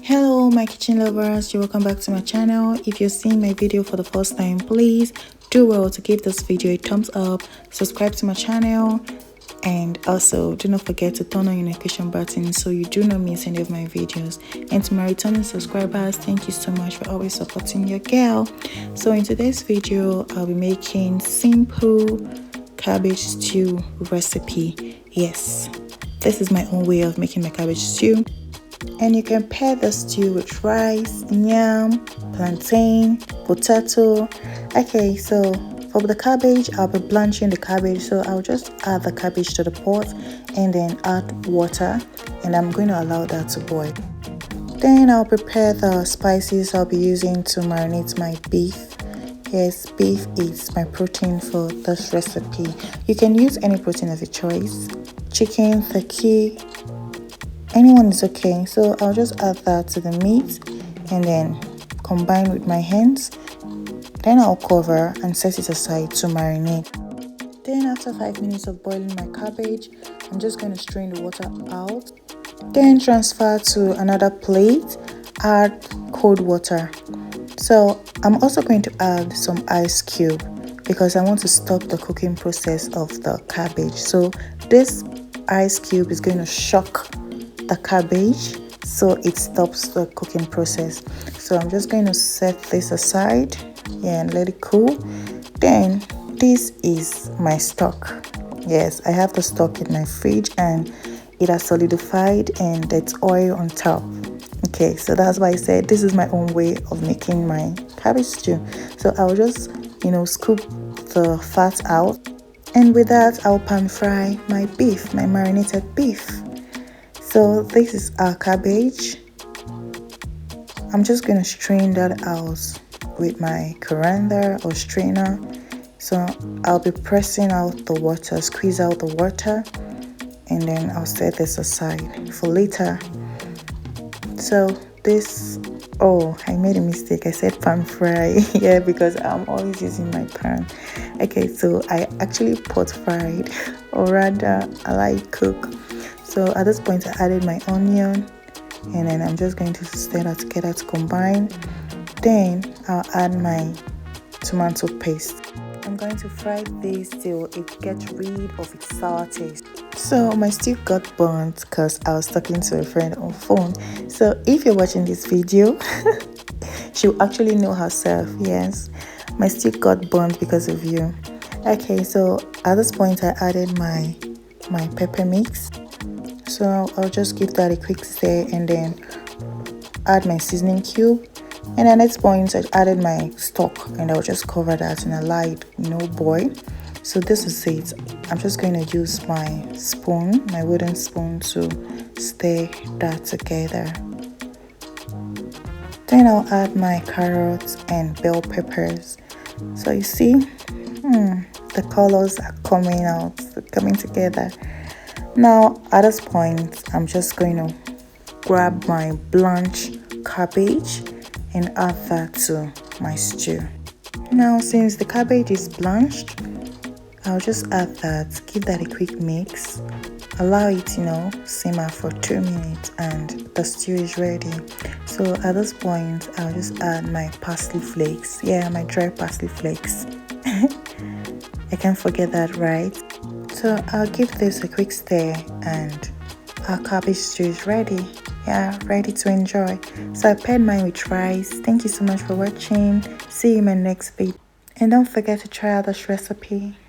Hello my kitchen lovers, you're welcome back to my channel. If you're seeing my video for the first time, please do well to give this video a thumbs up, subscribe to my channel, and also do not forget to turn on your notification button so you do not miss any of my videos. And to my returning subscribers, thank you so much for always supporting your girl. So in today's video, I'll be making simple cabbage stew recipe. Yes, this is my own way of making my cabbage stew. And you can pair the stew with rice, yam, plantain, potato. Okay, so for the cabbage, I'll be blanching the cabbage. So I'll just add the cabbage to the pot and then add water. And I'm going to allow that to boil. Then I'll prepare the spices I'll be using to marinate my beef. Yes, beef is my protein for this recipe. You can use any protein of your choice. Chicken, turkey, anyone is okay. So I'll just add that to the meat and then combine with my hands. Then I'll cover and set it aside to marinate. Then after 5 minutes of boiling my cabbage, I'm just going to strain the water out. Then transfer to another plate, add cold water. So I'm also going to add some ice cube because I want to stop the cooking process of the cabbage. So this ice cube is going to shock the cabbage so it stops the cooking process. So I'm just going to set this aside and let it cool. Then this is my stock. Yes, I have the stock in my fridge and it has solidified and there's oil on top. Okay, so that's why I said this is my own way of making my cabbage stew. So I'll just scoop the fat out, and with that I'll pan fry my beef, my marinated beef. So this is our cabbage. I'm just going to strain that out with my colander or strainer. So I'll be pressing out the water, squeeze out the water, and then I'll set this aside for later. So this, oh, I made a mistake. I said pan fry. Yeah, because I'm always using my pan. Okay, so I actually pot fried, or rather I like cook. So at this point I added my onion and then I'm just going to stir that together to combine. Then I'll add my tomato paste. I'm going to fry this till it gets rid of its sour taste. So my stew got burnt because I was talking to a friend on phone. So if you're watching this video, she'll actually know herself. Yes, my stew got burnt because of you. Okay, so at this point I added my pepper mix. So I'll just give that a quick stir and then add my seasoning cube. And at next point I added my stock and I'll just cover that in a light boil. So this is it. I'm just going to use my spoon, my wooden spoon, to stir that together. Then I'll add my carrots and bell peppers. So you see, the colors are coming together. Now at this point I'm just going to grab my blanched cabbage and add that to my stew. Now since the cabbage is blanched, I'll just add that, give that a quick mix, allow it simmer for 2 minutes and the stew is ready. So at this point I'll just add my parsley flakes. Yeah, my dry parsley flakes. I can't forget that, right? So I'll give this a quick stir and our cabbage stew is ready. Yeah, ready to enjoy. So I paired mine with rice. Thank you so much for watching. See you in my next video. And don't forget to try out this recipe.